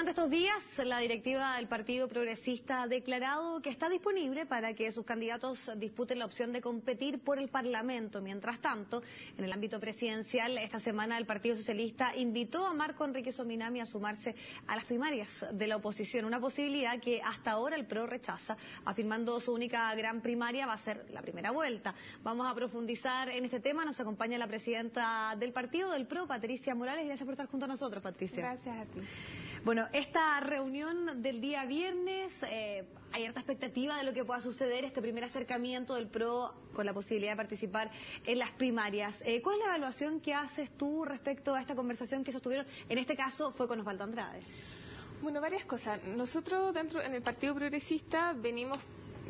Durante estos días, la directiva del Partido Progresista ha declarado que está disponible para que sus candidatos disputen la opción de competir por el Parlamento. Mientras tanto, en el ámbito presidencial, esta semana el Partido Socialista invitó a Marco Enrique Sominami a sumarse a las primarias de la oposición, una posibilidad que hasta ahora el PRO rechaza, afirmando su única gran primaria va a ser la primera vuelta. Vamos a profundizar en este tema. Nos acompaña la presidenta del partido, del PRO, Patricia Morales. Gracias por estar junto a nosotros, Patricia. Gracias a ti. Bueno, esta reunión del día viernes, hay harta expectativa de lo que pueda suceder, este primer acercamiento del PRO con la posibilidad de participar en las primarias. ¿Cuál es la evaluación que haces tú respecto a esta conversación que sostuvieron? En este caso fue con Osvaldo Andrade. Bueno, varias cosas. Nosotros en el Partido Progresista venimos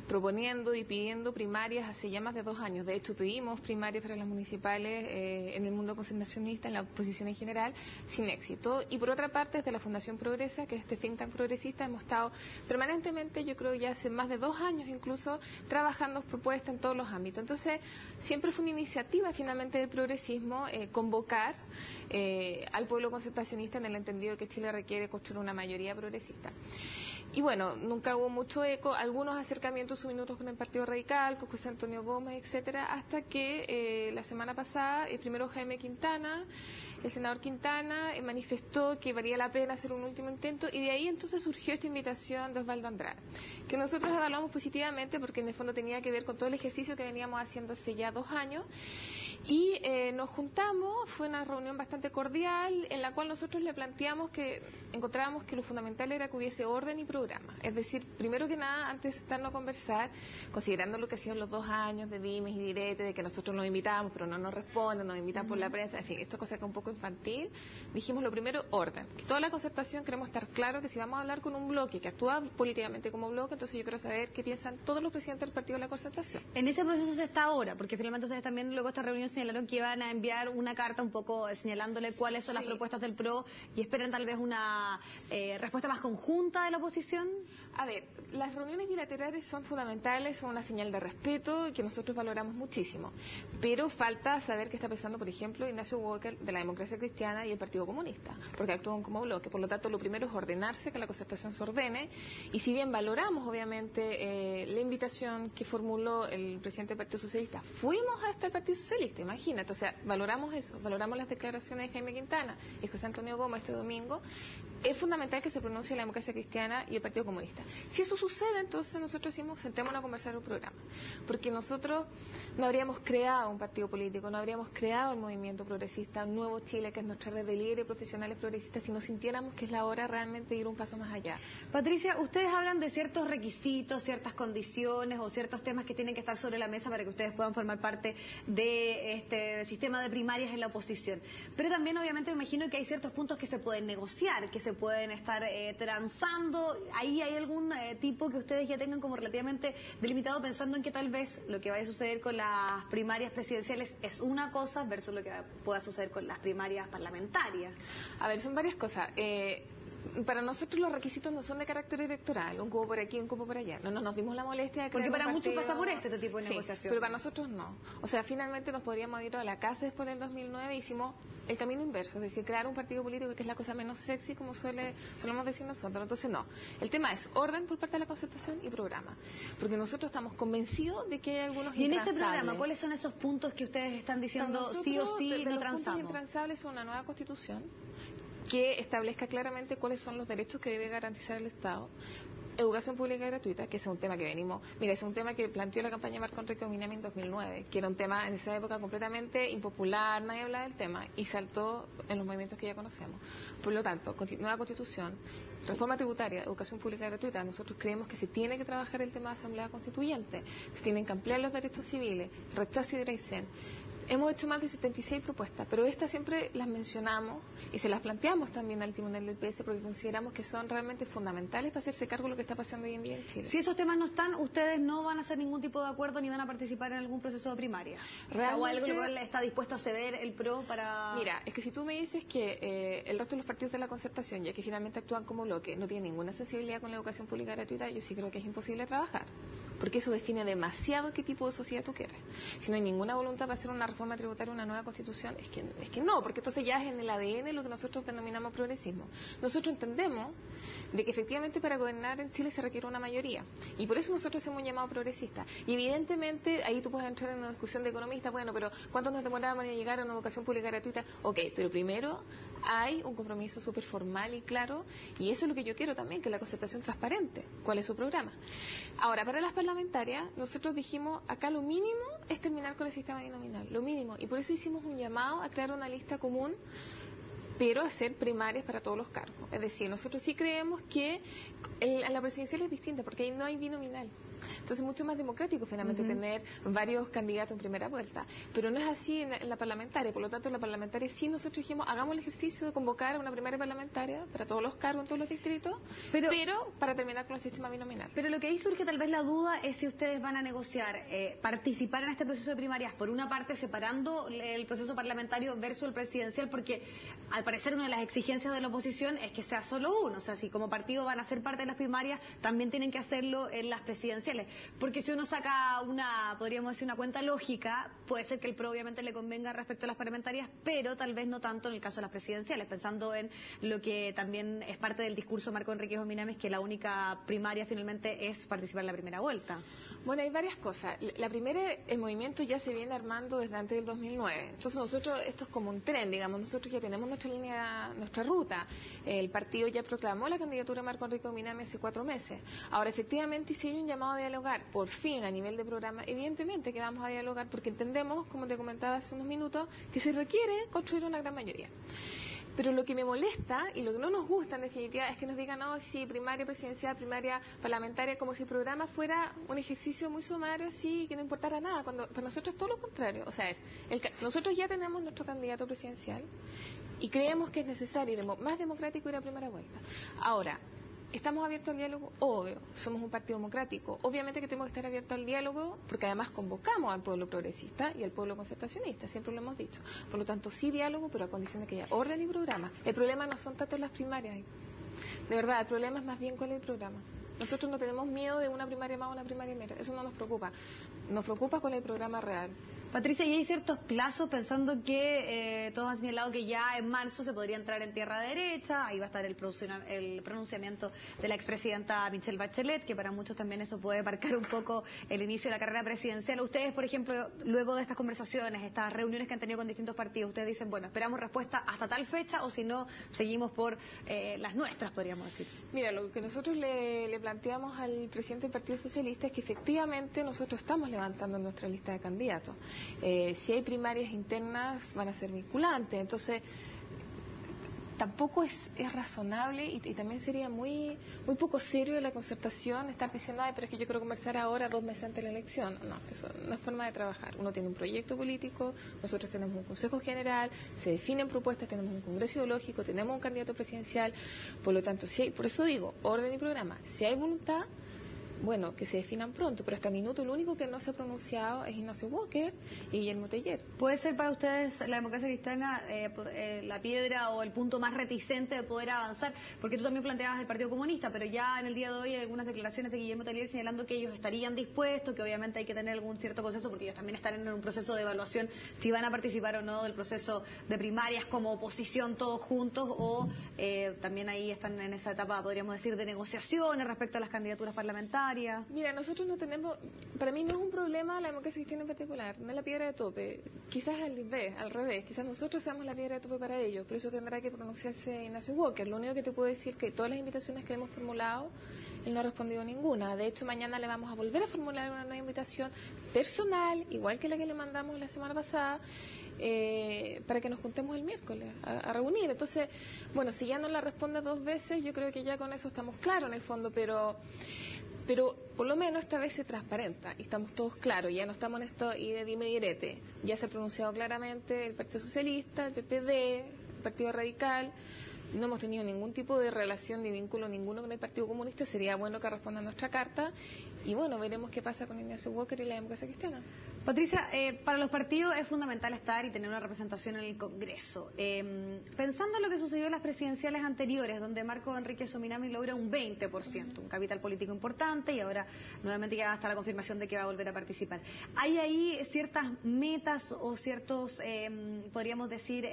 proponiendo y pidiendo primarias hace ya más de 2 años. De hecho, pedimos primarias para las municipales en el mundo concertacionista, en la oposición en general, sin éxito. Y por otra parte, desde la Fundación Progresa, que es este think tank progresista, hemos estado permanentemente, yo creo ya hace más de 2 años incluso, trabajando propuestas en todos los ámbitos. Entonces, siempre fue una iniciativa finalmente del progresismo convocar al pueblo concertacionista en el entendido que Chile requiere construir una mayoría progresista. Y bueno, nunca hubo mucho eco, algunos acercamientos subminutos con el Partido Radical, con José Antonio Gómez, etcétera, hasta que la semana pasada, primero Jaime Quintana, el senador Quintana, manifestó que valía la pena hacer un último intento, y de ahí entonces surgió esta invitación de Osvaldo Andrade, que nosotros evaluamos positivamente porque en el fondo tenía que ver con todo el ejercicio que veníamos haciendo hace ya 2 años, y nos juntamos, fue una reunión bastante cordial, en la cual nosotros le planteamos que encontrábamos que lo fundamental era que hubiese orden y programa. Es decir, primero que nada, antes de sentarnos a conversar, considerando lo que hacían los 2 años de dimes y diretes, de que nosotros nos invitábamos, pero no nos responden, nos invitan por la prensa, en fin, esto es cosa que es un poco infantil. Dijimos lo primero, orden. Toda la concertación queremos estar claro que si vamos a hablar con un bloque que actúa políticamente como bloque, entonces yo quiero saber qué piensan todos los presidentes del partido de la concertación. En ese proceso se está ahora, porque finalmente ustedes también luego de esta reunión señalaron que iban a enviar una carta un poco señalándole cuáles son las propuestas del PRO y esperan tal vez una respuesta más conjunta de la oposición. A ver, las reuniones bilaterales son fundamentales, son una señal de respeto que nosotros valoramos muchísimo, pero falta saber qué está pensando, por ejemplo, Ignacio Walker de la Democracia Cristiana y el Partido Comunista, porque actúan como bloque. Por lo tanto, lo primero es ordenarse, que la concertación se ordene, y si bien valoramos obviamente la invitación que formuló el presidente del Partido Socialista, fuimos hasta el Partido Socialista, imagínate, o sea, valoramos eso, valoramos las declaraciones de Jaime Quintana y José Antonio Gómez este domingo. Es fundamental que se pronuncie la Democracia Cristiana y el Partido Comunista. Si eso sucede, entonces nosotros decimos, sentémonos a conversar un programa, porque nosotros no habríamos creado un partido político, no habríamos creado el movimiento progresista, un nuevo Chile, que es nuestra red de líderes profesionales progresistas, si no sintiéramos que es la hora realmente de ir un paso más allá. Patricia, ustedes hablan de ciertos requisitos, ciertas condiciones o ciertos temas que tienen que estar sobre la mesa para que ustedes puedan formar parte de este sistema de primarias en la oposición. Pero también, obviamente, me imagino que hay ciertos puntos que se pueden negociar, que se pueden estar transando. ¿Ahí hay algún tipo que ustedes ya tengan como relativamente delimitado, pensando en que tal vez lo que vaya a suceder con las primarias presidenciales es una cosa versus lo que pueda suceder con las primarias parlamentarias? A ver, son varias cosas. Para nosotros los requisitos no son de carácter electoral, un cupo por aquí, un cupo por allá. No nos dimos la molestia de crear porque para un muchos partido... pasa por este tipo de negociación. Pero para nosotros no. O sea, finalmente nos podríamos ir a la casa después del 2009 e hicimos el camino inverso, es decir, crear un partido político que es la cosa menos sexy, como solemos decir nosotros. Entonces no. El tema es orden por parte de la concertación y programa. Porque nosotros estamos convencidos de que hay algunos intransables. Y en ese programa, ¿cuáles son esos puntos que ustedes están diciendo sí o sí no transamos? Los puntos intransables son una nueva constitución que establezca claramente cuáles son los derechos que debe garantizar el Estado, educación pública y gratuita, que es un tema que venimos, mira, es un tema que planteó la campaña Marco Enrique Sominami en 2009, que era un tema en esa época completamente impopular, nadie hablaba del tema, y saltó en los movimientos que ya conocemos. Por lo tanto, nueva constitución, reforma tributaria, educación pública y gratuita. Nosotros creemos que se tiene que trabajar el tema de asamblea constituyente, se tienen que ampliar los derechos civiles, rechazo de Iraicén. Hemos hecho más de 76 propuestas, pero estas siempre las mencionamos y se las planteamos también al tribunal del PS porque consideramos que son realmente fundamentales para hacerse cargo de lo que está pasando hoy en día en Chile. Si esos temas no están, ustedes no van a hacer ningún tipo de acuerdo ni van a participar en algún proceso de primaria. ¿O algo lo cual está dispuesto a ceder el PRO para...? Mira, es que si tú me dices que el resto de los partidos de la concertación, ya que finalmente actúan como bloque, no tienen ninguna sensibilidad con la educación pública gratuita, yo sí creo que es imposible trabajar. Porque eso define demasiado qué tipo de sociedad tú quieres. Si no hay ninguna voluntad para hacer una reforma tributaria, una nueva constitución, es que no, porque entonces ya es en el ADN lo que nosotros denominamos progresismo. Nosotros entendemos de que efectivamente para gobernar en Chile se requiere una mayoría. Y por eso nosotros hemos llamado progresista. Y evidentemente, ahí tú puedes entrar en una discusión de economistas, bueno, pero ¿cuánto nos demorábamos en llegar a una educación pública gratuita? Ok, pero primero hay un compromiso súper formal y claro, y eso es lo que yo quiero también, que la concertación transparente. ¿Cuál es su programa? Ahora, para las parlamentarias, nosotros dijimos, acá lo mínimo es terminar con el sistema binominal, lo mínimo. Y por eso hicimos un llamado a crear una lista común, pero hacer primarias para todos los cargos. Es decir, nosotros sí creemos que la presidencial es distinta, porque ahí no hay binominal. Entonces es mucho más democrático finalmente tener varios candidatos en primera vuelta. Pero no es así en la parlamentaria. Por lo tanto, en la parlamentaria sí nosotros dijimos, hagamos el ejercicio de convocar a una primaria parlamentaria para todos los cargos en todos los distritos, pero para terminar con el sistema binominal. Pero lo que ahí surge tal vez la duda es si ustedes van a negociar, participar en este proceso de primarias, por una parte separando el proceso parlamentario versus el presidencial, porque al parecer una de las exigencias de la oposición es que sea solo uno. O sea, si como partido van a ser parte de las primarias, también tienen que hacerlo en las presidenciales. Porque si uno saca podríamos decir, una cuenta lógica, puede ser que el PRO obviamente le convenga respecto a las parlamentarias, pero tal vez no tanto en el caso de las presidenciales, pensando en lo que también es parte del discurso de Marco Enríquez Ominamis, que la única primaria finalmente es participar en la primera vuelta. Bueno, hay varias cosas. La primera, el movimiento ya se viene armando desde antes del 2009. Entonces nosotros, esto es como un tren, digamos, nosotros ya tenemos nuestra línea, nuestra ruta. El partido ya proclamó la candidatura de Marco Enríquez Ominamis hace 4 meses. Ahora, efectivamente, si hay un llamado a dialogar, por fin, a nivel de programa, evidentemente que vamos a dialogar porque entendemos, como te comentaba hace unos minutos, que se requiere construir una gran mayoría. Pero lo que me molesta y lo que no nos gusta en definitiva es que nos digan, no, si primaria presidencial, primaria parlamentaria, como si el programa fuera un ejercicio muy sumario, así, que no importara nada, cuando para nosotros es todo lo contrario. O sea, nosotros ya tenemos nuestro candidato presidencial y creemos que es necesario y más democrático ir a primera vuelta. Ahora, ¿estamos abiertos al diálogo? Obvio, somos un partido democrático. Obviamente que tenemos que estar abiertos al diálogo porque además convocamos al pueblo progresista y al pueblo concertacionista, siempre lo hemos dicho. Por lo tanto, sí diálogo, pero a condición de que haya orden y programa. El problema no son tanto las primarias. De verdad, el problema es más bien cuál es el programa. Nosotros no tenemos miedo de una primaria más o una primaria menos. Eso no nos preocupa. Nos preocupa cuál es el programa real. Patricia, ¿y hay ciertos plazos pensando que todos han señalado que ya en marzo se podría entrar en tierra derecha? Ahí va a estar el pronunciamiento de la expresidenta Michelle Bachelet, que para muchos también eso puede marcar un poco el inicio de la carrera presidencial. Ustedes, por ejemplo, luego de estas conversaciones, estas reuniones que han tenido con distintos partidos, ustedes dicen, bueno, esperamos respuesta hasta tal fecha o si no, seguimos por las nuestras, podríamos decir. Mira, lo que nosotros le planteamos al presidente del Partido Socialista es que efectivamente nosotros estamos levantando nuestra lista de candidatos. Si hay primarias internas van a ser vinculantes, entonces tampoco es razonable y también sería muy poco serio de la concertación estar diciendo, ay, pero es que yo quiero conversar ahora 2 meses antes de la elección. No, eso no es forma de trabajar. Uno tiene un proyecto político, nosotros tenemos un consejo general, se definen propuestas, tenemos un congreso ideológico, tenemos un candidato presidencial, por lo tanto, por eso digo, orden y programa. Si hay voluntad, bueno, que se definan pronto, pero hasta el minuto lo único que no se ha pronunciado es Ignacio Walker y Guillermo Teller. ¿Puede ser para ustedes la democracia cristiana la piedra o el punto más reticente de poder avanzar? Porque tú también planteabas el Partido Comunista, pero ya en el día de hoy hay algunas declaraciones de Guillermo Teller señalando que ellos estarían dispuestos, que obviamente hay que tener algún cierto proceso, porque ellos también están en un proceso de evaluación si van a participar o no del proceso de primarias como oposición todos juntos, o también ahí están en esa etapa, podríamos decir, de negociaciones respecto a las candidaturas parlamentarias. Mira, nosotros no tenemos, para mí no es un problema la democracia cristiana en particular, no es la piedra de tope, quizás al revés, quizás nosotros seamos la piedra de tope para ellos, por eso tendrá que pronunciarse Ignacio Walker. Lo único que te puedo decir es que todas las invitaciones que le hemos formulado, él no ha respondido ninguna. De hecho, mañana le vamos a volver a formular una nueva invitación personal, igual que la que le mandamos la semana pasada, para que nos juntemos el miércoles a reunir. Entonces, bueno, si ya no la responde 2 veces, yo creo que ya con eso estamos claros en el fondo, pero por lo menos esta vez se transparenta y estamos todos claros, ya no estamos en esto y de dime y direte. Ya se ha pronunciado claramente el Partido Socialista, el PPD, el Partido Radical. No hemos tenido ningún tipo de relación ni vínculo ninguno con el Partido Comunista. Sería bueno que responda a nuestra carta y bueno, veremos qué pasa con Ignacio Walker y la democracia cristiana. Patricia, para los partidos es fundamental estar y tener una representación en el Congreso. Pensando en lo que sucedió en las presidenciales anteriores, donde Marco Enríquez Ominamis logra un 20%, un capital político importante, y ahora nuevamente ya hasta la confirmación de que va a volver a participar. ¿Hay ahí ciertas metas o ciertos, podríamos decir,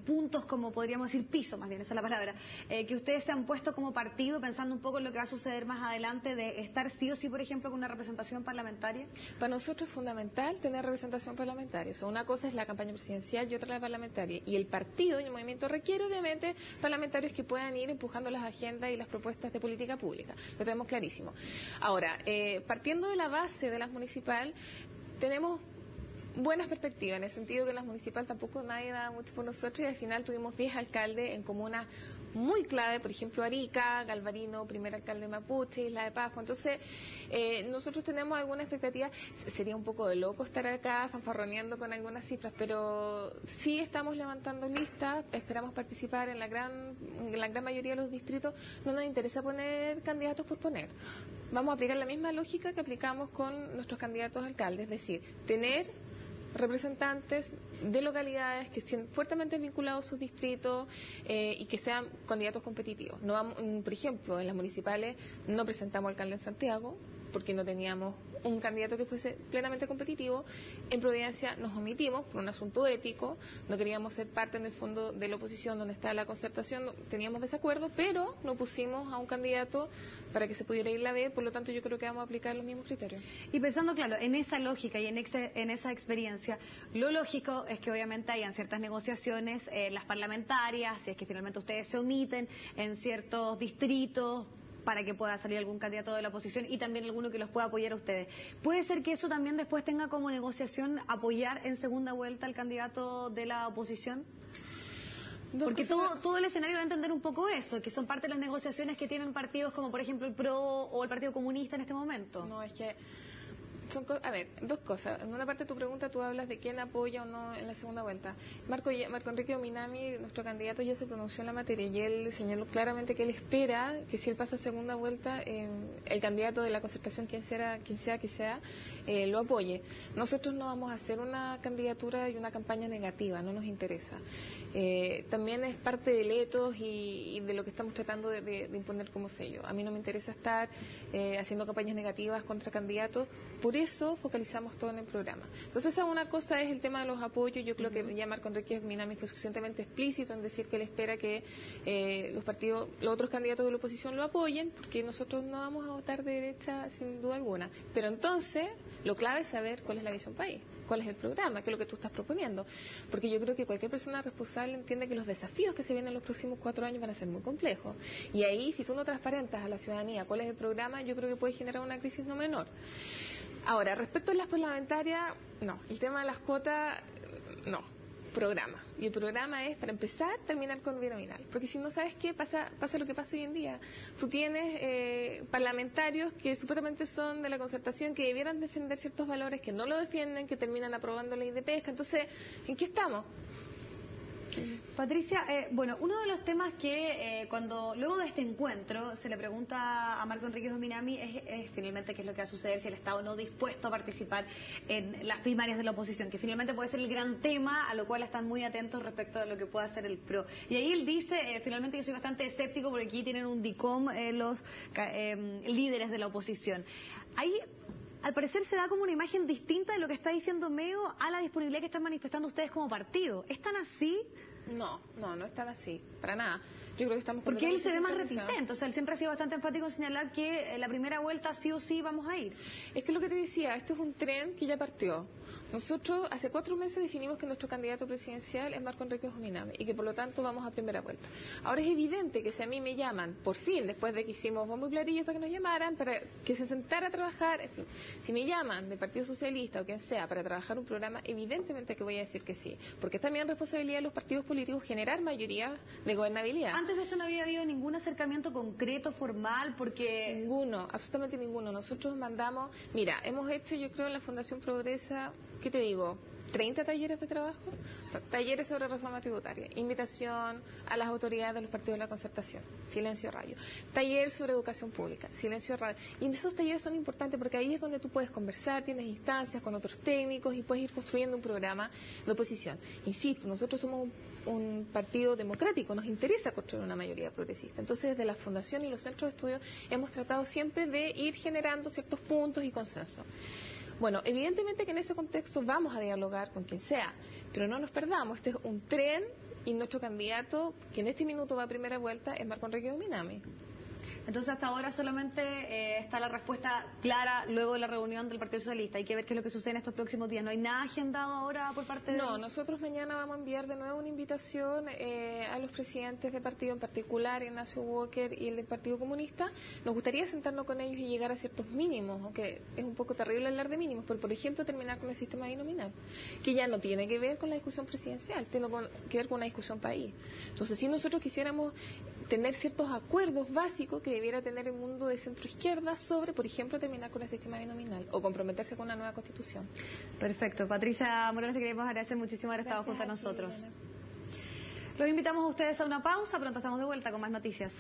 puntos como podríamos decir piso, más bien, esa es la palabra, que ustedes se han puesto como partido pensando un poco en lo que va a suceder más adelante, de estar sí o sí, por ejemplo, con una representación parlamentaria? Para nosotros es fundamental tener representación parlamentaria. O sea, una cosa es la campaña presidencial y otra la parlamentaria. Y el partido y el movimiento requiere, obviamente, parlamentarios que puedan ir empujando las agendas y las propuestas de política pública. Lo tenemos clarísimo. Ahora, partiendo de la base de las municipal, tenemos buenas perspectivas, en el sentido que en las municipal tampoco nadie daba mucho por nosotros y al final tuvimos 10 alcaldes en comunas muy clave, por ejemplo Arica, Galvarino, primer alcalde Mapuche, Isla de Pascua. Entonces, nosotros tenemos alguna expectativa. Sería un poco de loco estar acá fanfarroneando con algunas cifras, pero sí estamos levantando listas, esperamos participar en la gran mayoría de los distritos. No nos interesa poner candidatos por poner. Vamos a aplicar la misma lógica que aplicamos con nuestros candidatos a alcaldes, es decir, tener representantes de localidades que estén fuertemente vinculados a sus distritos y que sean candidatos competitivos. No vamos, por ejemplo, en las municipales no presentamos alcalde en Santiago porque no teníamos un candidato que fuese plenamente competitivo. En Providencia nos omitimos por un asunto ético, no queríamos ser parte en el fondo de la oposición donde está la concertación, teníamos desacuerdo, pero no pusimos a un candidato para que se pudiera ir la B, por lo tanto yo creo que vamos a aplicar los mismos criterios. Y pensando, claro, en esa lógica y en esa experiencia, lo lógico es que obviamente hayan ciertas negociaciones, las parlamentarias, si es que finalmente ustedes se omiten en ciertos distritos, para que pueda salir algún candidato de la oposición y también alguno que los pueda apoyar a ustedes. ¿Puede ser que eso también después tenga como negociación apoyar en segunda vuelta al candidato de la oposición? Porque todo el escenario va a entender un poco eso, que son parte de las negociaciones que tienen partidos como por ejemplo el PRO o el Partido Comunista en este momento. No, es que a ver, dos cosas. En una parte de tu pregunta tú hablas de quién apoya o no en la segunda vuelta. Marco Enrique Ominami, nuestro candidato, ya se pronunció en la materia y él señaló claramente que él espera que si él pasa a segunda vuelta, el candidato de la concertación, quien sea que sea, lo apoye. Nosotros no vamos a hacer una candidatura y una campaña negativa, no nos interesa. También es parte del etos y de lo que estamos tratando de imponer como sello. A mí no me interesa estar haciendo campañas negativas contra candidatos. Por eso focalizamos todo en el programa. Entonces, una cosa es el tema de los apoyos. Yo creo que ya Marco Enrique Minami fue suficientemente explícito en decir que él espera que los otros candidatos de la oposición lo apoyen, porque nosotros no vamos a votar de derecha sin duda alguna. Pero entonces, lo clave es saber cuál es la visión país, cuál es el programa, qué es lo que tú estás proponiendo. Porque yo creo que cualquier persona responsable entiende que los desafíos que se vienen en los próximos 4 años van a ser muy complejos. Y ahí, si tú no transparentas a la ciudadanía cuál es el programa, yo creo que puede generar una crisis no menor. Ahora, respecto a las parlamentarias, no. El tema de las cuotas, no. Programa. Y el programa es, para empezar, terminar con el binominal. Porque si no, ¿sabes qué? Pasa lo que pasa hoy en día. Tú tienes parlamentarios que supuestamente son de la concertación, que debieran defender ciertos valores, que no lo defienden, que terminan aprobando ley de pesca. Entonces, ¿en qué estamos? Patricia, bueno, uno de los temas que luego de este encuentro se le pregunta a Marco Enrique Ominami es finalmente qué es lo que va a suceder si el Estado no dispuesto a participar en las primarias de la oposición, que finalmente puede ser el gran tema a lo cual están muy atentos respecto a lo que pueda hacer el PRO. Y ahí él dice, finalmente yo soy bastante escéptico porque aquí tienen un DICOM los líderes de la oposición. Ahí al parecer se da como una imagen distinta de lo que está diciendo Meo a la disponibilidad que están manifestando ustedes como partido. ¿Es tan así? No es tan así, para nada. Yo creo que estamos... Porque él se ve más reticente, o sea, él siempre ha sido bastante enfático en señalar que la primera vuelta sí o sí vamos a ir. Es que lo que te decía, esto es un tren que ya partió. Nosotros hace 4 meses definimos que nuestro candidato presidencial es Marco Enrique Ominami y que por lo tanto vamos a primera vuelta. Ahora es evidente que si a mí me llaman, por fin, después de que hicimos bombo y platillos para que nos llamaran, para que se sentara a trabajar, en fin, si me llaman del Partido Socialista o quien sea para trabajar un programa, evidentemente que voy a decir que sí, porque es también responsabilidad de los partidos políticos generar mayoría de gobernabilidad. Antes de esto no había habido ningún acercamiento concreto, formal, porque... Ninguno, absolutamente ninguno. Nosotros mandamos, mira, hemos hecho, yo creo, en la Fundación Progresa, ¿qué te digo? 30 talleres de trabajo, talleres sobre reforma tributaria, invitación a las autoridades de los partidos de la concertación, silencio radio, taller sobre educación pública, silencio radio, y esos talleres son importantes porque ahí es donde tú puedes conversar, tienes instancias con otros técnicos y puedes ir construyendo un programa de oposición. Insisto, nosotros somos un partido democrático, nos interesa construir una mayoría progresista, entonces desde la Fundación y los centros de estudio hemos tratado siempre de ir generando ciertos puntos y consensos. Bueno, evidentemente que en ese contexto vamos a dialogar con quien sea, pero no nos perdamos, este es un tren y nuestro candidato, que en este minuto va a primera vuelta, es Marco Enrique Dominami. Entonces, hasta ahora solamente está la respuesta clara luego de la reunión del Partido Socialista. Hay que ver qué es lo que sucede en estos próximos días. ¿No hay nada agendado ahora por parte de...? No, nosotros mañana vamos a enviar de nuevo una invitación a los presidentes de partido, en particular Ignacio Walker y el del Partido Comunista. Nos gustaría sentarnos con ellos y llegar a ciertos mínimos, aunque es un poco terrible hablar de mínimos, pero por ejemplo terminar con el sistema binominal, que ya no tiene que ver con la discusión presidencial, tiene que ver con una discusión país. Entonces, si nosotros quisiéramos tener ciertos acuerdos básicos que debiera tener el mundo de centro-izquierda sobre, por ejemplo, terminar con el sistema binominal o comprometerse con una nueva constitución. Perfecto. Patricia Morales, te queremos agradecer muchísimo haber estado junto a nosotros. Los invitamos a ustedes a una pausa, pronto estamos de vuelta con más noticias.